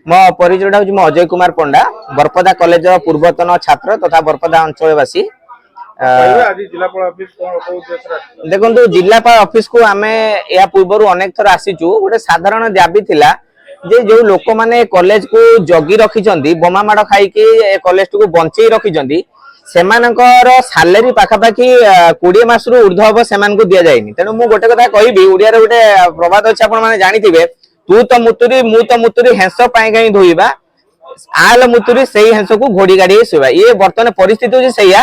मो परिचयटा हूँ अजय कुमार पंडा बरपदा कॉलेज पूर्वतन छात्र तथा बरपदा अंचलवासी। देखो जिलापाल ऑफिस को आम या पूर्व अनेक थर आसीचु। गोटे साधारण दाबी थिला जे जो लोक माने कॉलेज को जगी रखिचंदी बोमा माड़ खाई कॉलेज को बंचई रखिचंदी सेमानकर सैलरी पाखापाखि 20 मास रु ऊर्ध्व हम से दि जाए। तेणु मुझे गोटे कथा कहि ओडिया गोटे प्रवाद अच्छे आपने जानी तू तो मुतुरी मु तो मुतुरी हेंस पाई कहीं धोइबा आल मुतुरी से हेंस को घोड़ी गाड़ी शोवा। ये बर्तमान परिस्थिति होची सैया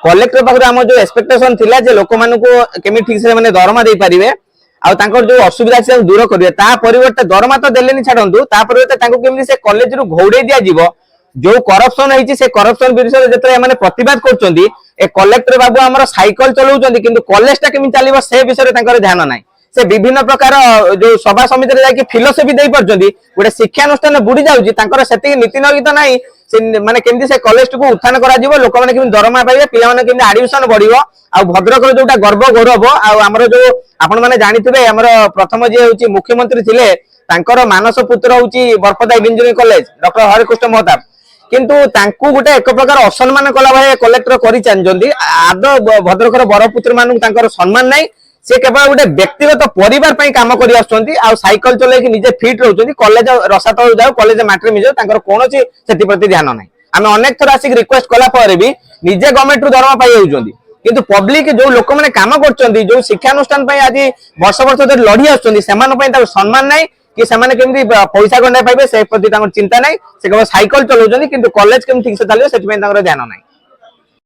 कलेक्टर पाखर आम जो एक्सपेक्टेशन थिला जे लोक मानू केमी ठीक से माने दरमा दे पारिबे आ तांकर जो असुविधा से दूर करिवे ता परिवर्ते दरमा तो देलेनी छाडंतु ता परिवर्ते तांको केमी से कॉलेज रु घोड़े दिया जीवो। जो करप्शन है से करप्शन विषय जो मैंने प्रतिवाद कर कलेक्टर बाबू आम साइकिल चलाउछंती किंतु कॉलेजटा केमी चलिबो से विषय तांकर ध्यान नाही। से विभिन्न प्रकार जो सभा समिति जाकि फिलोसफी दे परछंती गोटे शिक्षानुष्ठान बुड़ी जाउची तांकर सेति नीति नगित नाही। से माने केमती से कॉलेज को उत्थान करा जिवो लोक माने केमती दरमा पाइबे पिला माने केमती एडमिशन बढ़िबो आ भद्रक जोटा गर्व गौरव आमर जो आपण माने जानिथिबे हमर प्रथम जे होची मुख्यमंत्री थिले तांकर मानस पुत्र होची Baripada engineering college doctor Harikrishna Mahtab किंतु तांकू गोटे एक प्रकार असम्मान कला भाई कलेक्टर करि चाहंती आद भद्रकर बरपुत्र मानू तांकर सम्मान नाही। से केवल गोटे व्यक्तिगत परिवार पई काम करि आछंती आ साइकिल चले कि निजे फिट रहउछंती कॉलेज रसात जाऊ कॉलेज माटर मिजो तांकर कोनोसी सेति प्रति ध्यान नाही। आमे अनेक थर आसी रिक्वेस्ट कला पर भी निजे गवर्नमेंट रु दरमा पाई होउछंती किंतु पब्लिक जो लोक माने काम करछंती जो शिक्षानुष्ठान पई आज वर्ष वर्ष धरि लढी आछंती सेमान पई तार सम्मान नाही कि सेमाने केमती पैसा गंडा पाइबे से प्रति तांकर चिंता नाही। से केवल साइकिल चलाउछंती किंतु कॉलेज केम ठीक से चलियो सेति पई तांकर ध्यान नाही।